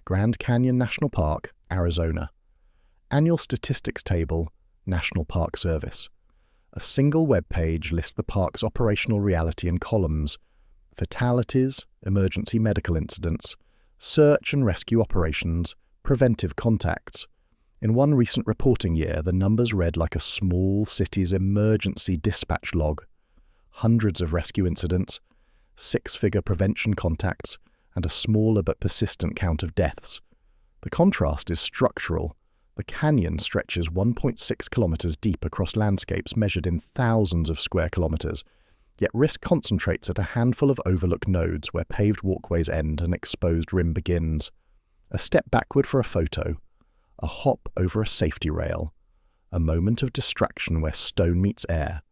Grand Canyon National Park, Arizona. Annual Statistics Table, National Park Service. A single web page lists the park's operational reality in columns: fatalities, emergency medical incidents, search and rescue operations, preventive contacts. In one recent reporting year, the numbers read like a small city's emergency dispatch log. Hundreds of rescue incidents, six-figure prevention contacts, and a smaller but persistent count of deaths. The contrast is structural. The canyon stretches 1.6 kilometers deep across landscapes measured in thousands of square kilometers, yet risk concentrates at a handful of overlooked nodes where paved walkways end and exposed rim begins. A step backward for a photo, a hop over a safety rail, a moment of distraction where stone meets air.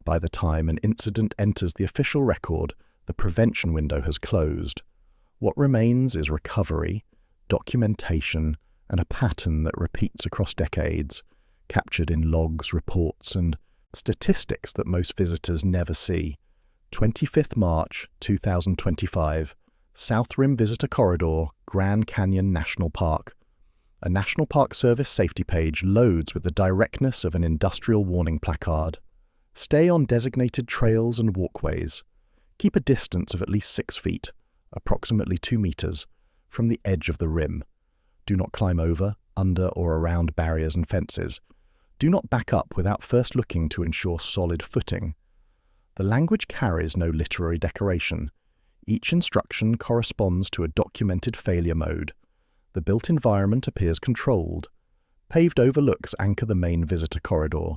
By the time an incident enters the official record, the prevention window has closed. What remains is recovery, documentation, and a pattern that repeats across decades, captured in logs, reports, and statistics that most visitors never see. 25th March 2025, South Rim Visitor Corridor, Grand Canyon National Park. A National Park Service safety page loads with the directness of an industrial warning placard. Stay on designated trails and walkways. Keep a distance of at least 6 feet, approximately 2 meters, from the edge of the rim. Do not climb over, under, or around barriers and fences. Do not back up without first looking to ensure solid footing. The language carries no literary decoration. Each instruction corresponds to a documented failure mode. The built environment appears controlled. Paved overlooks anchor the main visitor corridor.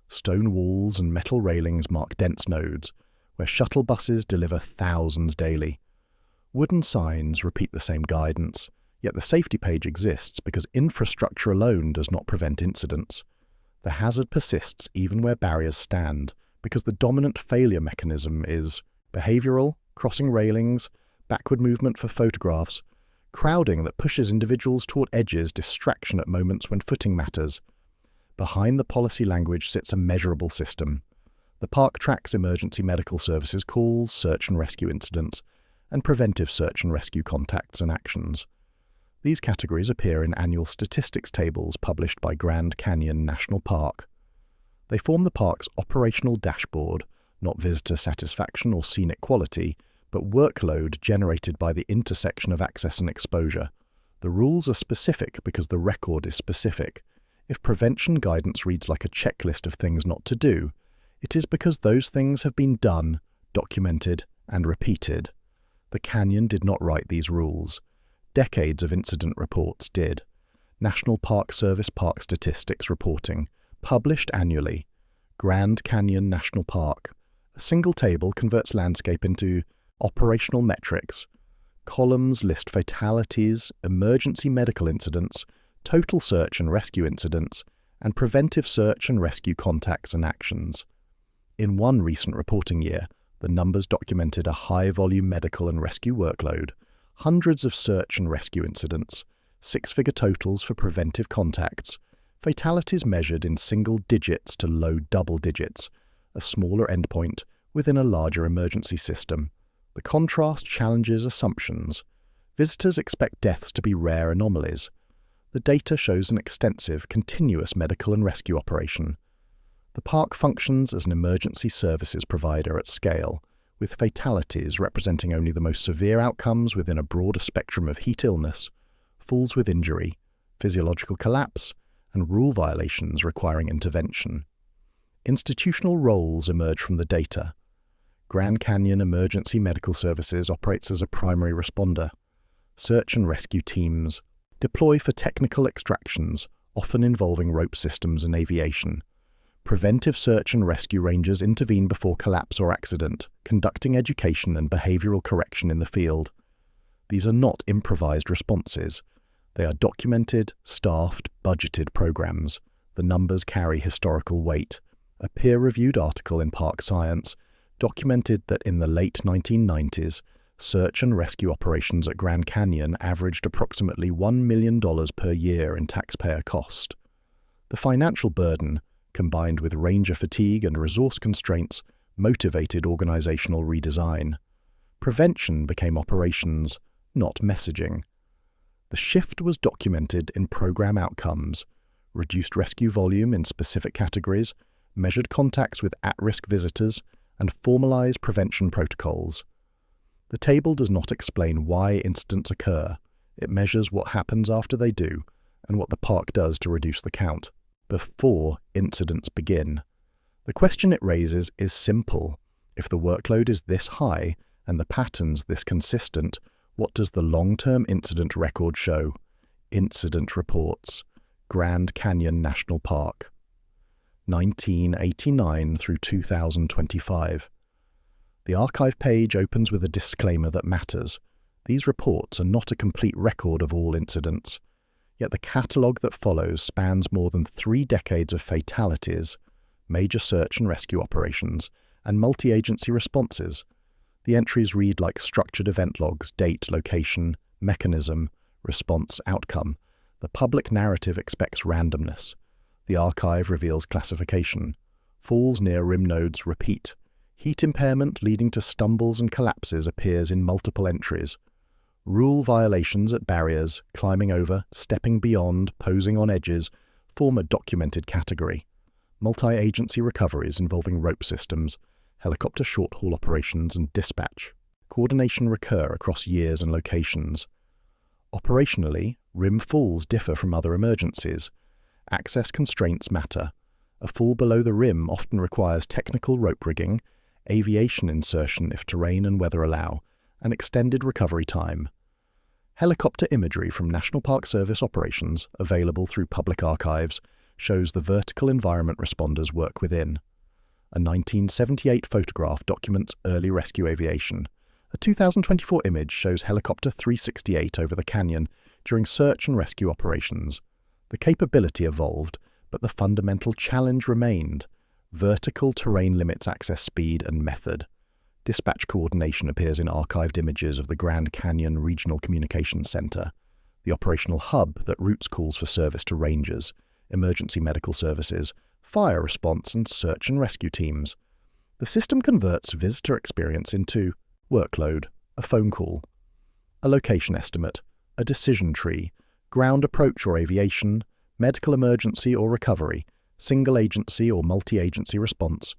Stone walls and metal railings mark dense nodes, where shuttle buses deliver thousands daily. Wooden signs repeat the same guidance, yet the safety page exists because infrastructure alone does not prevent incidents. The hazard persists even where barriers stand, because the dominant failure mechanism is behavioral, crossing railings, backward movement for photographs, crowding that pushes individuals toward edges, distraction at moments when footing matters. Behind the policy language sits a measurable system. The park tracks emergency medical services calls, search and rescue incidents, and preventive search and rescue contacts and actions. These categories appear in annual statistics tables published by Grand Canyon National Park. They form the park's operational dashboard, not visitor satisfaction or scenic quality, but workload generated by the intersection of access and exposure. The rules are specific because the record is specific. If prevention guidance reads like a checklist of things not to do, it is because those things have been done, documented, and repeated. The canyon did not write these rules. Decades of incident reports did. National Park Service Park Statistics Reporting, published annually. Grand Canyon National Park. A single table converts landscape into operational metrics. Columns list fatalities, emergency medical incidents, total search and rescue incidents, and preventive search and rescue contacts and actions. In one recent reporting year, the numbers documented a high-volume medical and rescue workload, hundreds of search and rescue incidents, six-figure totals for preventive contacts, fatalities measured in single digits to low double digits, a smaller endpoint within a larger emergency system. The contrast challenges assumptions. Visitors expect deaths to be rare anomalies. The data shows an extensive, continuous medical and rescue operation. The park functions as an emergency services provider at scale, with fatalities representing only the most severe outcomes within a broader spectrum of heat illness, falls with injury, physiological collapse, and rule violations requiring intervention. Institutional roles emerge from the data. Grand Canyon Emergency Medical Services operates as a primary responder. Search and rescue teams deploy for technical extractions, often involving rope systems and aviation. Preventive search and rescue rangers intervene before collapse or accident, conducting education and behavioral correction in the field. These are not improvised responses. They are documented, staffed, budgeted programs. The numbers carry historical weight. A peer-reviewed article in Park Science documented that in the late 1990s, search and rescue operations at Grand Canyon averaged approximately $1 million per year in taxpayer cost. The financial burden, combined with ranger fatigue and resource constraints, motivated organizational redesign. Prevention became operations, not messaging. The shift was documented in program outcomes, reduced rescue volume in specific categories, measured contacts with at-risk visitors, and formalized prevention protocols. The table does not explain why incidents occur. It measures what happens after they do and what the park does to reduce the count before incidents begin. The question it raises is simple. If the workload is this high and the patterns this consistent, what does the long-term incident record show? Incident reports. Grand Canyon National Park. 1989 through 2025. The archive page opens with a disclaimer that matters. These reports are not a complete record of all incidents, yet the catalogue that follows spans more than 3 decades of fatalities, major search and rescue operations, and multi-agency responses. The entries read like structured event logs: date, location, mechanism, response, outcome. The public narrative expects randomness. The archive reveals classification. Falls near rim nodes repeat. Heat impairment leading to stumbles and collapses appears in multiple entries. Rule violations at barriers, climbing over, stepping beyond, posing on edges, form a documented category. Multi-agency recoveries involving rope systems, helicopter short-haul operations, and dispatch. Coordination recur across years and locations. Operationally, rim falls differ from other emergencies. Access constraints matter. A fall below the rim often requires technical rope rigging, aviation insertion if terrain and weather allow, and extended recovery time. Helicopter imagery from National Park Service operations, available through public archives, shows the vertical environment responders work within. A 1978 photograph documents early rescue aviation. A 2024 image shows Helicopter 368 over the canyon during search and rescue operations. The capability evolved, but the fundamental challenge remained. Vertical terrain limits access speed and method. Dispatch coordination appears in archived images of the Grand Canyon Regional Communications Center, the operational hub that routes calls for service to rangers, emergency medical services, fire response, and search and rescue teams. The system converts visitor experience into workload, a phone call, a location estimate, a decision tree, ground approach or aviation, medical emergency or recovery, single agency or multi-agency response.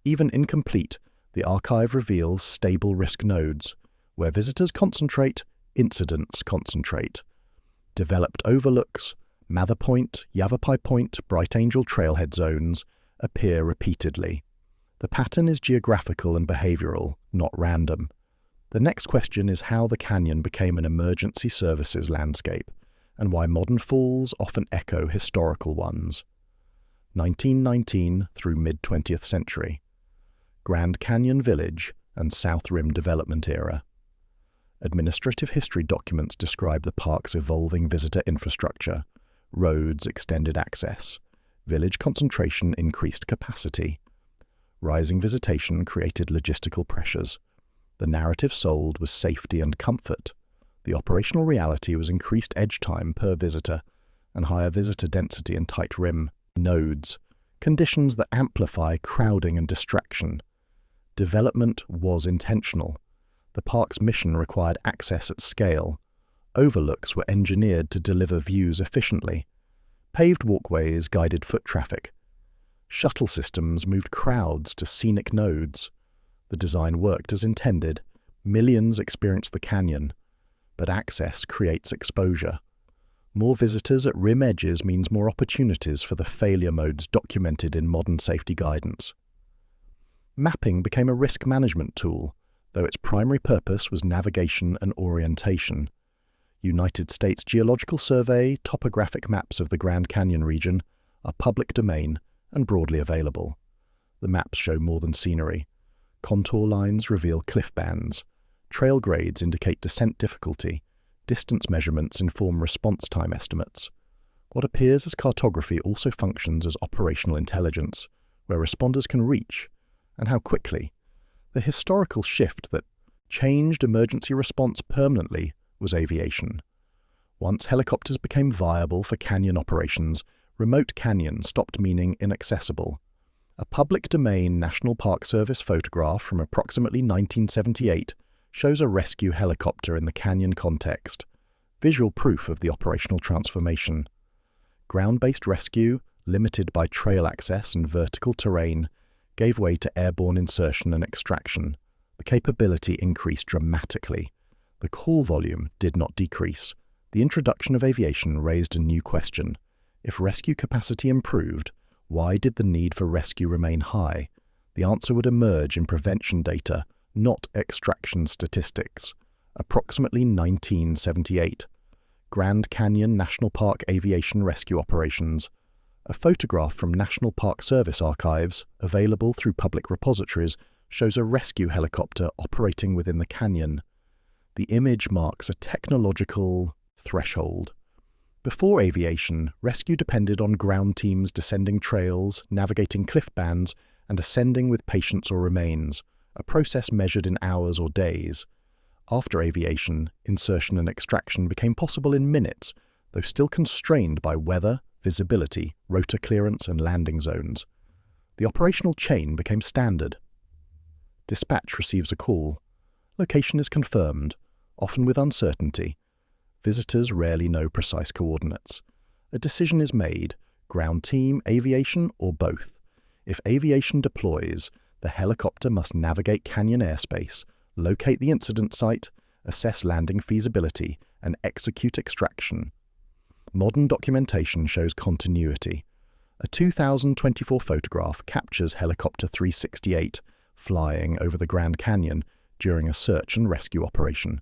Even incomplete, the archive reveals stable risk nodes. Where visitors concentrate, incidents concentrate. Developed overlooks, Mather Point, Yavapai Point, Bright Angel trailhead zones appear repeatedly. The pattern is geographical and behavioral, not random. The next question is how the canyon became an emergency services landscape, and why modern falls often echo historical ones. 1919 through mid-20th century. Grand Canyon Village and South Rim Development Era. Administrative history documents describe the park's evolving visitor infrastructure. Roads extended access. Village concentration increased capacity. Rising visitation created logistical pressures. The narrative sold was safety and comfort. The operational reality was increased edge time per visitor and higher visitor density and tight rim nodes, conditions that amplify crowding and distraction. Development was intentional. The park's mission required access at scale. Overlooks were engineered to deliver views efficiently. Paved walkways guided foot traffic. Shuttle systems moved crowds to scenic nodes. The design worked as intended. Millions experienced the canyon. But access creates exposure. More visitors at rim edges means more opportunities for the failure modes documented in modern safety guidance. Mapping became a risk management tool, though its primary purpose was navigation and orientation. United States Geological Survey topographic maps of the Grand Canyon region are public domain and broadly available. The maps show more than scenery. Contour lines reveal cliff bands. Trail grades indicate descent difficulty. Distance measurements inform response time estimates. What appears as cartography also functions as operational intelligence, where responders can reach, and how quickly. The historical shift that changed emergency response permanently was aviation. Once helicopters became viable for canyon operations, remote canyon stopped meaning inaccessible. A public domain National Park Service photograph from approximately 1978 shows a rescue helicopter in the canyon context. visual proof of the operational transformation. Ground-based rescue, limited by trail access and vertical terrain, gave way to airborne insertion and extraction. The capability increased dramatically. The call volume did not decrease. The introduction of aviation raised a new question. If rescue capacity improved, why did the need for rescue remain high? The answer would emerge in prevention data, not extraction statistics. Approximately 1978. Grand Canyon National Park Aviation Rescue Operations. A photograph from National Park Service archives, available through public repositories, shows a rescue helicopter operating within the canyon. The image marks a technological threshold. Before aviation, rescue depended on ground teams descending trails, navigating cliff bands, and ascending with patients or remains, a process measured in hours or days. After aviation, insertion and extraction became possible in minutes, though still constrained by weather, visibility, rotor clearance, and landing zones. The operational chain became standard. Dispatch receives a call. Location is confirmed, often with uncertainty. Visitors rarely know precise coordinates. A decision is made: ground team, aviation, or both. If aviation deploys, the helicopter must navigate canyon airspace, locate the incident site, assess landing feasibility, and execute extraction. Modern documentation shows continuity. A 2024 photograph captures Helicopter 368 flying over the Grand Canyon during a search and rescue operation.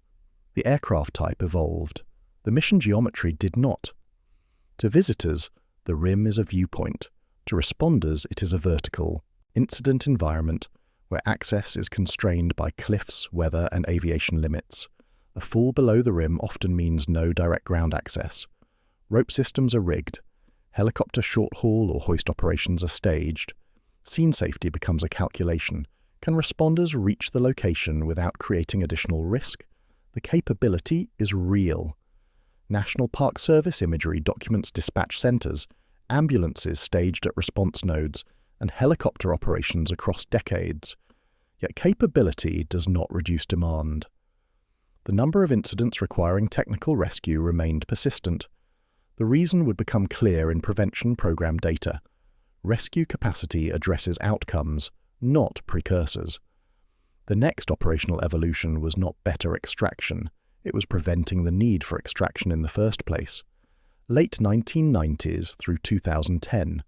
The aircraft type evolved. The mission geometry did not. To visitors, the rim is a viewpoint. To responders, it is a vertical, incident environment where access is constrained by cliffs, weather, and aviation limits. A fall below the rim often means no direct ground access. Rope systems are rigged. Helicopter short-haul or hoist operations are staged. Scene safety becomes a calculation. Can responders reach the location without creating additional risk? The capability is real. National Park Service imagery documents dispatch centers, ambulances staged at response nodes, and helicopter operations across decades. Yet capability does not reduce demand. The number of incidents requiring technical rescue remained persistent. The reason would become clear in prevention program data. Rescue capacity addresses outcomes, not precursors. The next operational evolution was not better extraction, it was preventing the need for extraction in the first place. Late 1990s through 2010,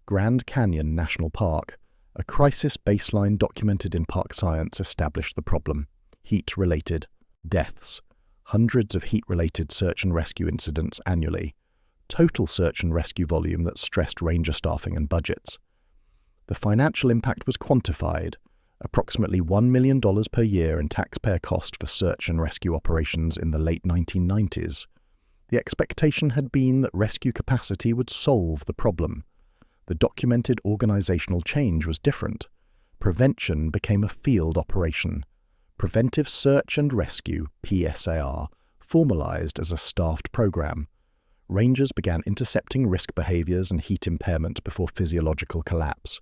Grand Canyon National Park, a crisis baseline documented in park science, established the problem. Heat-related deaths. Hundreds of heat-related search and rescue incidents annually. Total search and rescue volume that stressed ranger staffing and budgets. The financial impact was quantified, approximately $1 million per year in taxpayer cost for search and rescue operations in the late 1990s. The expectation had been that rescue capacity would solve the problem. The documented organizational change was different. Prevention became a field operation. Preventive Search and Rescue, PSAR, formalized as a staffed program. Rangers began intercepting risk behaviors and heat impairment before physiological collapse.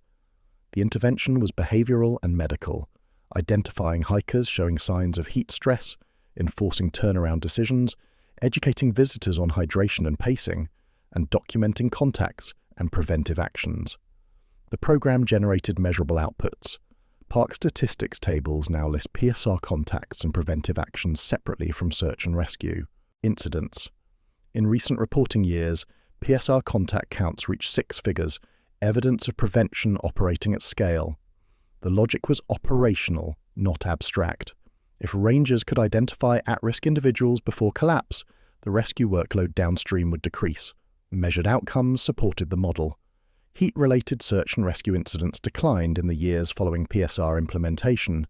The intervention was behavioral and medical, identifying hikers showing signs of heat stress, enforcing turnaround decisions, educating visitors on hydration and pacing, and documenting contacts and preventive actions. The program generated measurable outputs. Park statistics tables now list PSR contacts and preventive actions separately from search and rescue. Incidents. In recent reporting years, PSR contact counts reached 6 figures, evidence of prevention operating at scale. The logic was operational, not abstract. If rangers could identify at-risk individuals before collapse, the rescue workload downstream would decrease. Measured outcomes supported the model. Heat-related search and rescue incidents declined in the years following PSR implementation,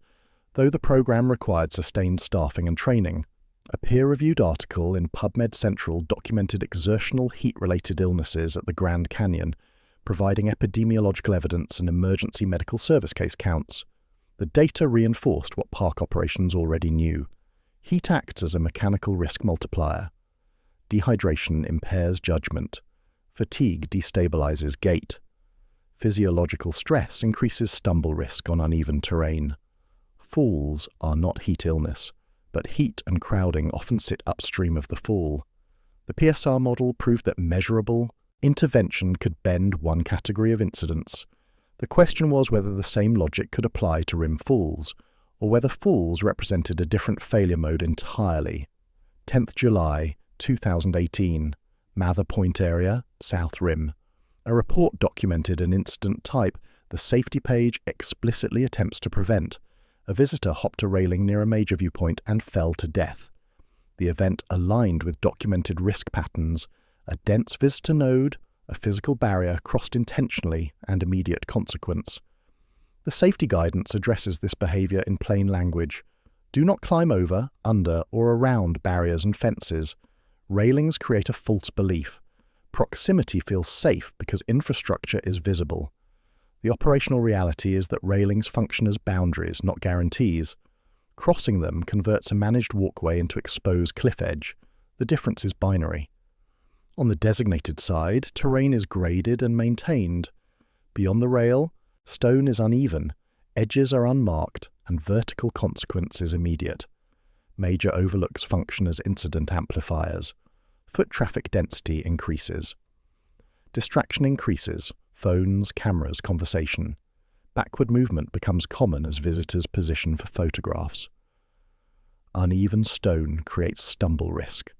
though the program required sustained staffing and training. A peer-reviewed article in PubMed Central documented exertional heat-related illnesses at the Grand Canyon, providing epidemiological evidence and emergency medical service case counts. The data reinforced what park operations already knew. Heat acts as a mechanical risk multiplier. Dehydration impairs judgment. Fatigue destabilizes gait. Physiological stress increases stumble risk on uneven terrain. Falls are not heat illness, but heat and crowding often sit upstream of the fall. The PSR model proved that measurable intervention could bend one category of incidents. The question was whether the same logic could apply to rim falls, or whether falls represented a different failure mode entirely. 10th July 2018, Mather Point area, South Rim. A report documented an incident type the safety page explicitly attempts to prevent. A visitor hopped a railing near a major viewpoint and fell to death. The event aligned with documented risk patterns: a dense visitor node, a physical barrier crossed intentionally, and immediate consequence. The safety guidance addresses this behavior in plain language. Do not climb over, under, or around barriers and fences. Railings create a false belief. Proximity feels safe because infrastructure is visible. The operational reality is that railings function as boundaries, not guarantees. Crossing them converts a managed walkway into exposed cliff edge. The difference is binary. On the designated side, terrain is graded and maintained. Beyond the rail, stone is uneven, edges are unmarked, and vertical consequence is immediate. Major overlooks function as incident amplifiers. Foot traffic density increases. Distraction increases. Phones, cameras, conversation. Backward movement becomes common as visitors position for photographs. Uneven stone creates stumble risk.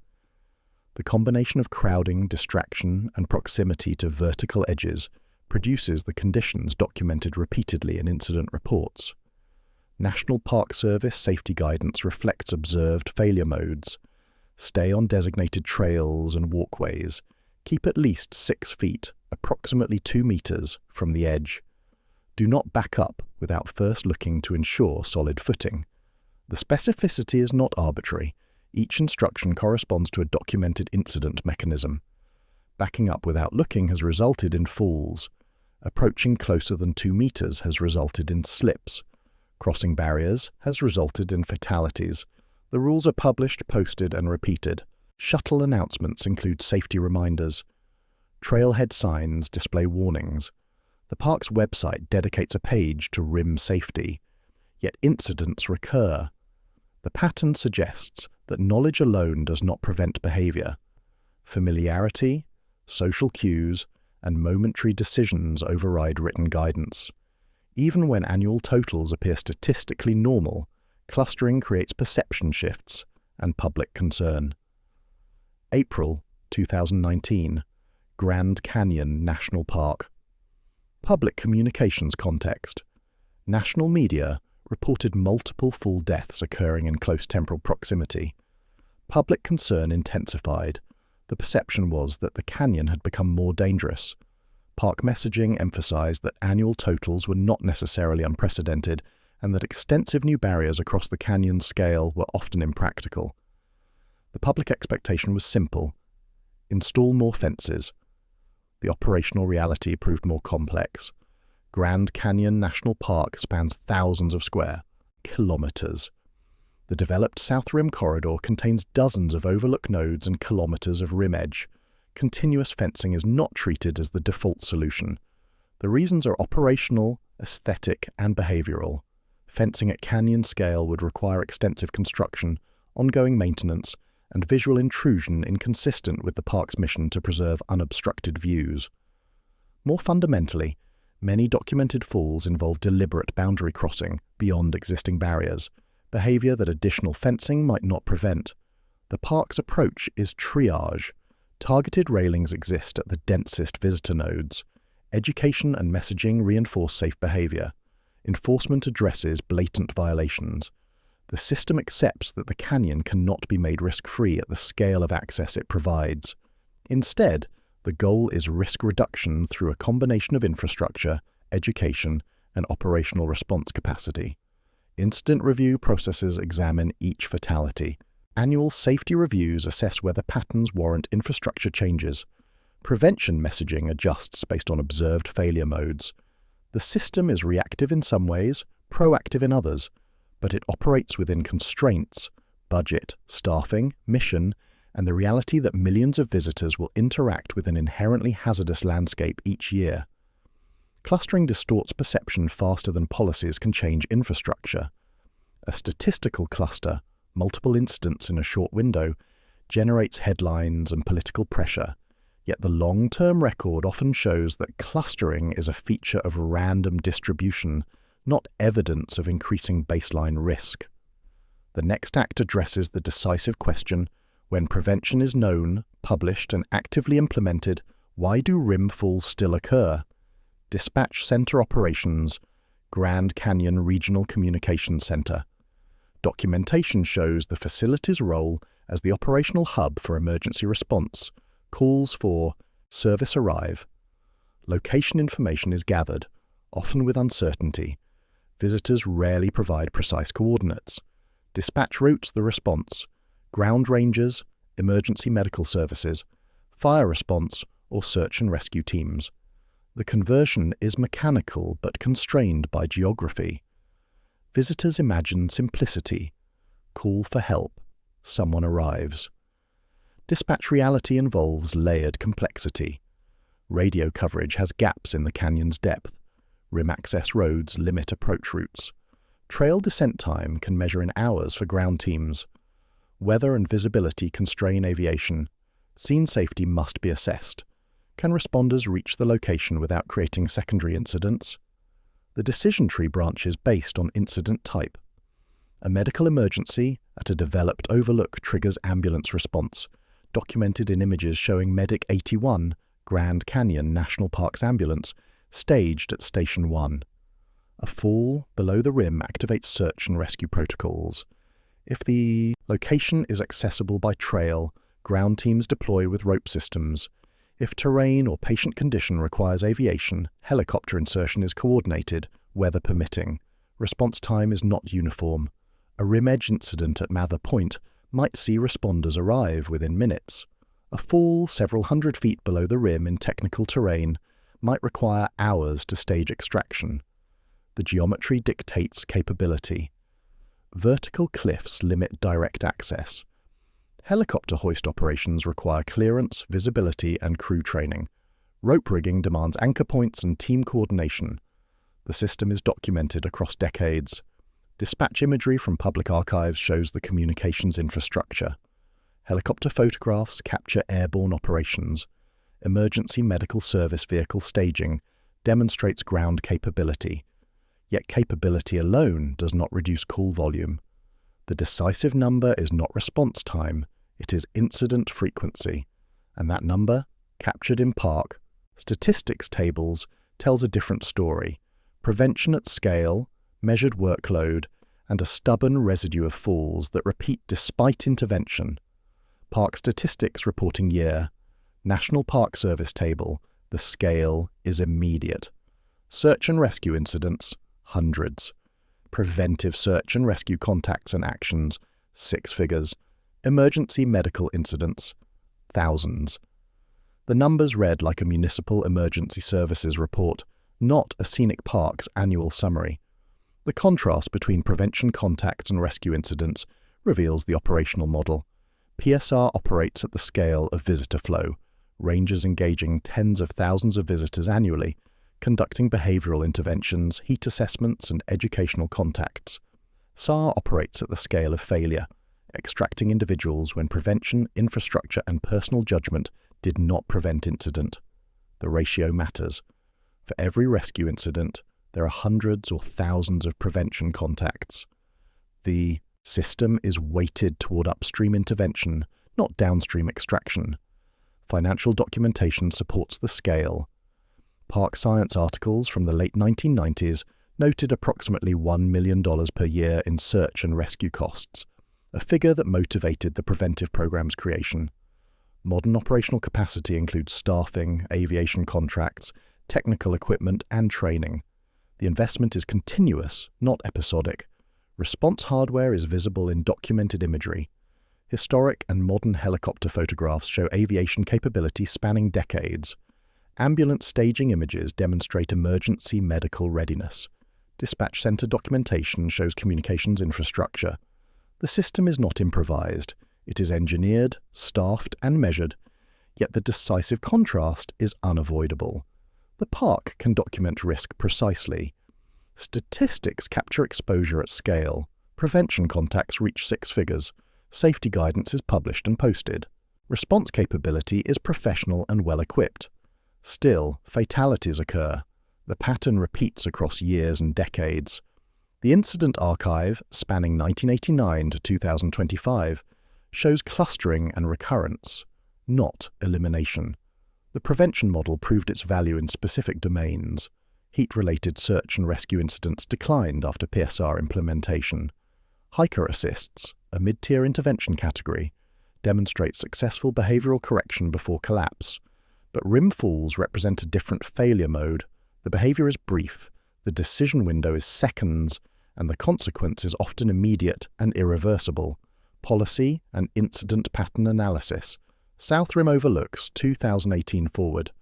The combination of crowding, distraction, and proximity to vertical edges produces the conditions documented repeatedly in incident reports. National Park Service safety guidance reflects observed failure modes. Stay on designated trails and walkways. Keep at least 6 feet, approximately 2 meters, from the edge. Do not back up without first looking to ensure solid footing. The specificity is not arbitrary. Each instruction corresponds to a documented incident mechanism. Backing up without looking has resulted in falls. Approaching closer than 2 meters has resulted in slips. Crossing barriers has resulted in fatalities. The rules are published, posted, and repeated. Shuttle announcements include safety reminders. Trailhead signs display warnings. The park's website dedicates a page to rim safety. Yet incidents recur. The pattern suggests that knowledge alone does not prevent behavior. Familiarity, social cues, and momentary decisions override written guidance. Even when annual totals appear statistically normal, clustering creates perception shifts and public concern. April 2019, Grand Canyon National Park. Public communications context. National media reported multiple fall deaths occurring in close temporal proximity. Public concern intensified. The perception was that the canyon had become more dangerous. Park messaging emphasized that annual totals were not necessarily unprecedented and that extensive new barriers across the canyon's scale were often impractical. The public expectation was simple: install more fences. The operational reality proved more complex. Grand Canyon National Park spans thousands of square kilometers. The developed South Rim corridor contains dozens of overlook nodes and kilometers of rim edge. Continuous fencing is not treated as the default solution. The reasons are operational, aesthetic, and behavioral. Fencing at canyon scale would require extensive construction, ongoing maintenance, and visual intrusion inconsistent with the park's mission to preserve unobstructed views. More fundamentally, many documented falls involve deliberate boundary crossing beyond existing barriers, behavior that additional fencing might not prevent. The park's approach is triage. Targeted railings exist at the densest visitor nodes. Education and messaging reinforce safe behavior. Enforcement addresses blatant violations. The system accepts that the canyon cannot be made risk-free at the scale of access it provides. Instead, the goal is risk reduction through a combination of infrastructure, education, and operational response capacity. Incident review processes examine each fatality. Annual safety reviews assess whether patterns warrant infrastructure changes. Prevention messaging adjusts based on observed failure modes. The system is reactive in some ways, proactive in others, but it operates within constraints: budget, staffing, mission, and the reality that millions of visitors will interact with an inherently hazardous landscape each year. Clustering distorts perception faster than policies can change infrastructure. A statistical cluster, multiple incidents in a short window, generates headlines and political pressure, yet the long-term record often shows that clustering is a feature of random distribution, not evidence of increasing baseline risk. The next act addresses the decisive question: when prevention is known, published, and actively implemented, why do RIM falls still occur? Dispatch Center Operations, Grand Canyon Regional Communications Center. Documentation shows the facility's role as the operational hub for emergency response. Calls for service arrive. Location information is gathered, often with uncertainty. Visitors rarely provide precise coordinates. Dispatch routes the response: ground rangers, emergency medical services, fire response, or search and rescue teams. The conversion is mechanical but constrained by geography. Visitors imagine simplicity. Call for help. Someone arrives. Dispatch reality involves layered complexity. Radio coverage has gaps in the canyon's depth. RIM access roads limit approach routes. Trail descent time can measure in hours for ground teams. Weather and visibility constrain aviation. Scene safety must be assessed. Can responders reach the location without creating secondary incidents? The decision tree branches based on incident type. A medical emergency at a developed overlook triggers ambulance response, documented in images showing Medic 81, Grand Canyon National Park's ambulance, staged at Station 1. A fall below the rim activates search and rescue protocols. If the location is accessible by trail, ground teams deploy with rope systems. If terrain or patient condition requires aviation, helicopter insertion is coordinated, weather permitting. Response time is not uniform. A rim edge incident at Mather Point might see responders arrive within minutes. A fall several hundred feet below the rim in technical terrain might require hours to stage extraction. The geometry dictates capability. Vertical cliffs limit direct access. Helicopter hoist operations require clearance, visibility, and crew training. Rope rigging demands anchor points and team coordination. The system is documented across decades. Dispatch imagery from public archives shows the communications infrastructure. Helicopter photographs capture airborne operations. Emergency medical service vehicle staging demonstrates ground capability. Yet capability alone does not reduce call volume. The decisive number is not response time, it is incident frequency. And that number, captured in Park statistics tables, tells a different story. Prevention at scale, measured workload, and a stubborn residue of falls that repeat despite intervention. Park statistics reporting year. National Park Service table, the scale is immediate. Search and rescue incidents, hundreds. Preventive search and rescue contacts and actions, 6 figures. Emergency medical incidents, thousands. The numbers read like a municipal emergency services report, not a scenic park's annual summary. The contrast between prevention contacts and rescue incidents reveals the operational model. PSR operates at the scale of visitor flow, rangers engaging tens of thousands of visitors annually, conducting behavioral interventions, heat assessments, and educational contacts. SAR operates at the scale of failure, extracting individuals when prevention, infrastructure, and personal judgment did not prevent incident. The ratio matters. For every rescue incident, there are hundreds or thousands of prevention contacts. The system is weighted toward upstream intervention, not downstream extraction. Financial documentation supports the scale. Park Science articles from the late 1990s noted approximately $1 million per year in search and rescue costs, a figure that motivated the preventive program's creation. Modern operational capacity includes staffing, aviation contracts, technical equipment, and training. The investment is continuous, not episodic. Response hardware is visible in documented imagery. Historic and modern helicopter photographs show aviation capability spanning decades. Ambulance staging images demonstrate emergency medical readiness. Dispatch center documentation shows communications infrastructure. The system is not improvised. It is engineered, staffed, and measured, yet the decisive contrast is unavoidable. The park can document risk precisely. Statistics capture exposure at scale. Prevention contacts reach 6 figures. Safety guidance is published and posted. Response capability is professional and well-equipped. Still, fatalities occur. The pattern repeats across years and decades. The incident archive, spanning 1989 to 2025, shows clustering and recurrence, not elimination. The prevention model proved its value in specific domains. Heat-related search and rescue incidents declined after PSR implementation. Hiker assists, a mid-tier intervention category, demonstrate successful behavioral correction before collapse. But rim falls represent a different failure mode. The behavior is brief, the decision window is seconds, and the consequence is often immediate and irreversible. Policy and incident pattern analysis. South Rim overlooks 2018 forward.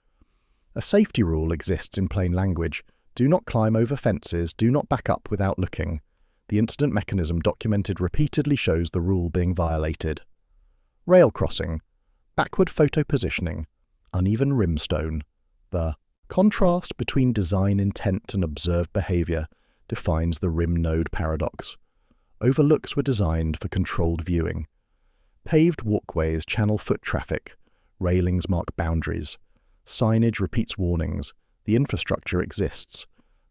A safety rule exists in plain language. Do not climb over fences, do not back up without looking. The incident mechanism documented repeatedly shows the rule being violated. Rail crossing, backward photo positioning, uneven rimstone. The contrast between design intent and observed behavior defines the rim node paradox. Overlooks were designed for controlled viewing. Paved walkways channel foot traffic. Railings mark boundaries. Signage repeats warnings. The infrastructure exists.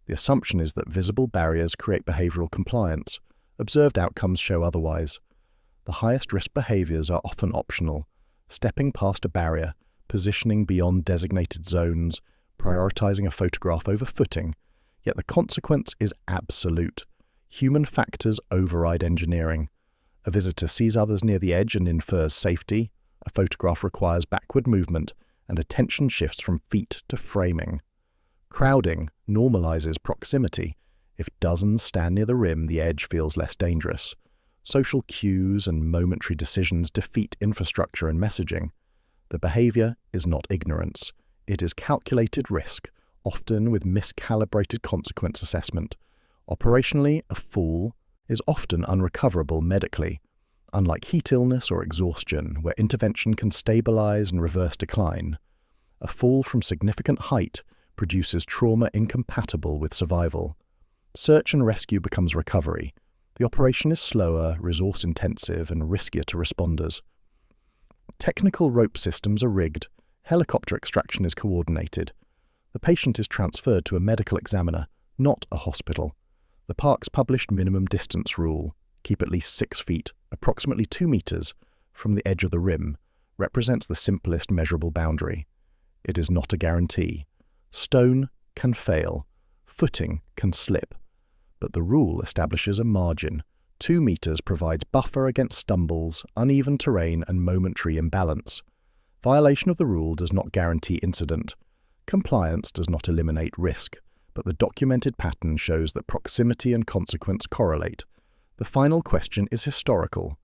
The assumption is that visible barriers create behavioral compliance. Observed outcomes show otherwise. The highest risk behaviors are often optional. Stepping past a barrier, positioning beyond designated zones, prioritizing a photograph over footing. Yet the consequence is absolute. Human factors override engineering. A visitor sees others near the edge and infers safety. A photograph requires backward movement, and attention shifts from feet to framing. Crowding normalizes proximity. If dozens stand near the rim, the edge feels less dangerous. Social cues and momentary decisions defeat infrastructure and messaging. The behavior is not ignorance. It is calculated risk, often with miscalibrated consequence assessment. Operationally, a fall is often unrecoverable medically, unlike heat illness or exhaustion, where intervention can stabilize and reverse decline. A fall from significant height produces trauma incompatible with survival. Search and rescue becomes recovery. The operation is slower, resource-intensive, and riskier to responders. Technical rope systems are rigged. Helicopter extraction is coordinated. The patient is transferred to a medical examiner, not a hospital. The park's published minimum distance rule, keep at least 6 feet, approximately 2 meters, from the edge of the rim, represents the simplest measurable boundary. It is not a guarantee. Stone can fail. Footing can slip. But the rule establishes a margin. 2 meters provides buffer against stumbles, uneven terrain, and momentary imbalance. Violation of the rule does not guarantee incident. Compliance does not eliminate risk, but the documented pattern shows that proximity and consequence correlate. The final question is historical.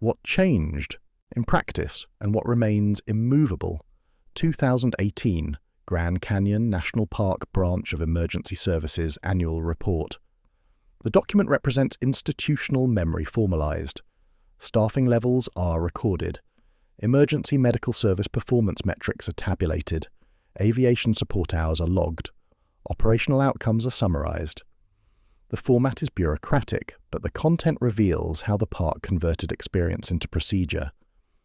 What changed in practice and what remains immovable? 2018, Grand Canyon National Park Branch of Emergency Services Annual Report. The document represents institutional memory formalized. Staffing levels are recorded. Emergency medical service performance metrics are tabulated. Aviation support hours are logged. Operational outcomes are summarized. The format is bureaucratic, but the content reveals how the park converted experience into procedure.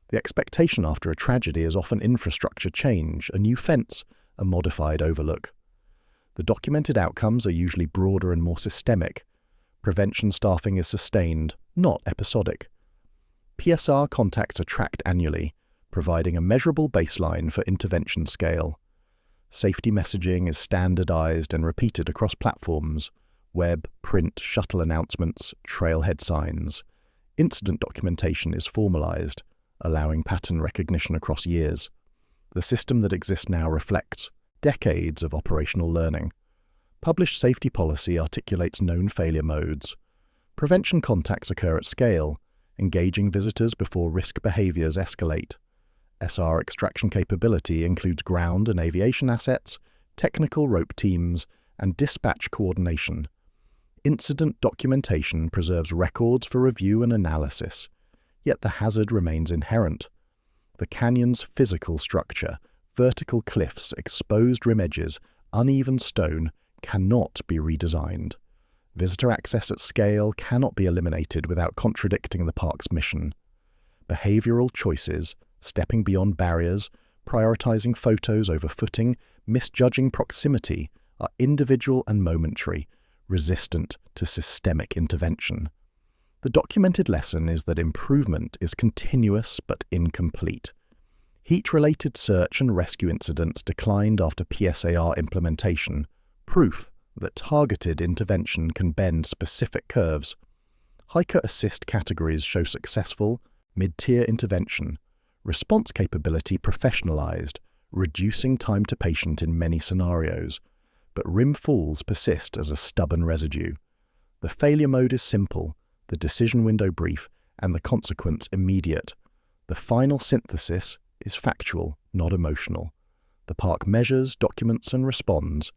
The expectation after a tragedy is often infrastructure change, a new fence, a modified overlook. The documented outcomes are usually broader and more systemic. Prevention staffing is sustained, not episodic. PSR contacts are tracked annually, providing a measurable baseline for intervention scale. Safety messaging is standardized and repeated across platforms: web, print, shuttle announcements, trailhead signs. Incident documentation is formalized, allowing pattern recognition across years. The system that exists now reflects decades of operational learning. Published safety policy articulates known failure modes. Prevention contacts occur at scale, engaging visitors before risk behaviors escalate. SR extraction capability includes ground and aviation assets, technical rope teams, and dispatch coordination. Incident documentation preserves records for review and analysis, yet the hazard remains inherent. The canyon's physical structure, vertical cliffs, exposed rim edges, uneven stone, cannot be redesigned. Visitor access at scale cannot be eliminated without contradicting the park's mission. Behavioral choices, stepping beyond barriers, prioritizing photos over footing, misjudging proximity, are individual and momentary, resistant to systemic intervention. The documented lesson is that improvement is continuous but incomplete. Heat-related search and rescue incidents declined after PSAR implementation, proof that targeted intervention can bend specific curves. Hiker assist categories show successful, mid-tier intervention, response capability professionalized, reducing time to patient in many scenarios, but rim falls persist as a stubborn residue. The failure mode is simple, the decision window brief, and the consequence immediate. The final synthesis is factual, not emotional. The park measures, documents, and responds.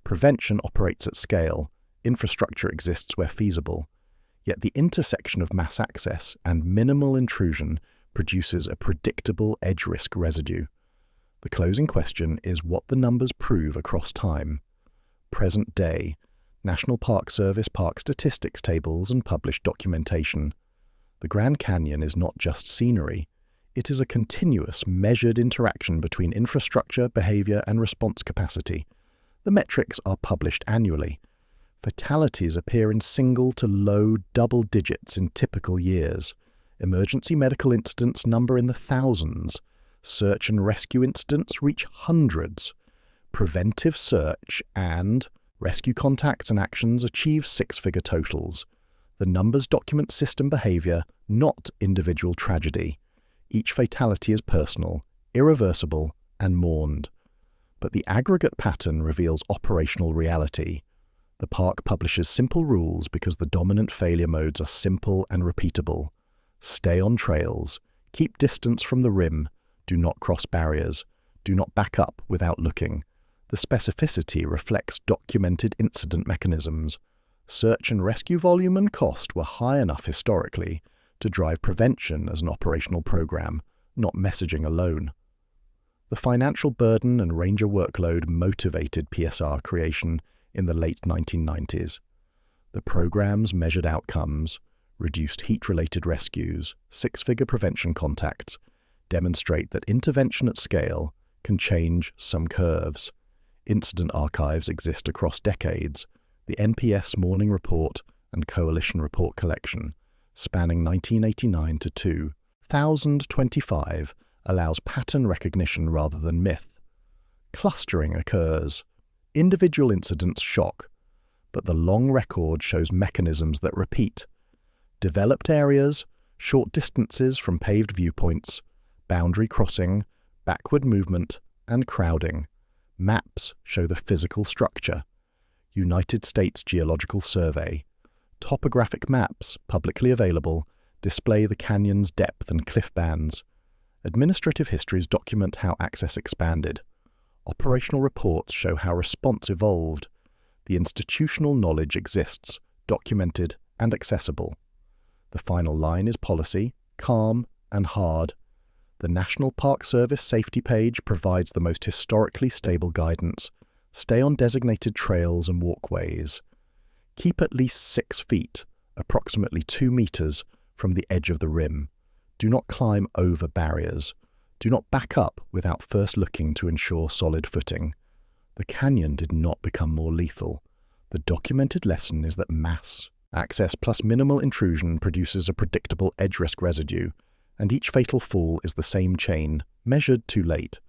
Prevention operates at scale. Infrastructure exists where feasible. Yet the intersection of mass access and minimal intrusion produces a predictable edge risk residue. The closing question is what the numbers prove across time. Present day, National Park Service park statistics tables and published documentation. The Grand Canyon is not just scenery. It is a continuous, measured interaction between infrastructure, behavior, and response capacity. The metrics are published annually. Fatalities appear in single to low double digits in typical years. Emergency medical incidents number in the thousands. Search and rescue incidents reach hundreds. Preventive search and rescue contacts and actions achieve six-figure totals. The numbers document system behavior, not individual tragedy. Each fatality is personal, irreversible, and mourned. But the aggregate pattern reveals operational reality. The park publishes simple rules because the dominant failure modes are simple and repeatable. Stay on trails. Keep distance from the rim. Do not cross barriers. Do not back up without looking. The specificity reflects documented incident mechanisms. Search and rescue volume and cost were high enough historically to drive prevention as an operational program, not messaging alone. The financial burden and ranger workload motivated PSR creation in the late 1990s. The program's measured outcomes, reduced heat-related rescues, six-figure prevention contacts, demonstrate that intervention at scale can change some curves. Incident archives exist across decades. The NPS Morning Report and Coalition Report collection, spanning 1989 to 2025, allows pattern recognition rather than myth. Clustering occurs. Individual incidents shock, but the long record shows mechanisms that repeat. Developed areas, short distances from paved viewpoints, boundary crossing, backward movement, and crowding. Maps show the physical structure. United States Geological Survey. Topographic maps, publicly available, display the canyon's depth and cliff bands. Administrative histories document how access expanded. Operational reports show how response evolved. The institutional knowledge exists, documented and accessible. The final line is policy, calm and hard. The National Park Service safety page provides the most historically stable guidance. Stay on designated trails and walkways. Keep at least 6 feet, approximately 2 meters, from the edge of the rim. Do not climb over barriers. Do not back up without first looking to ensure solid footing. The canyon did not become more lethal. The documented lesson is that mass access plus minimal intrusion produces a predictable edge risk residue, and each fatal fall is the same chain, measured too late.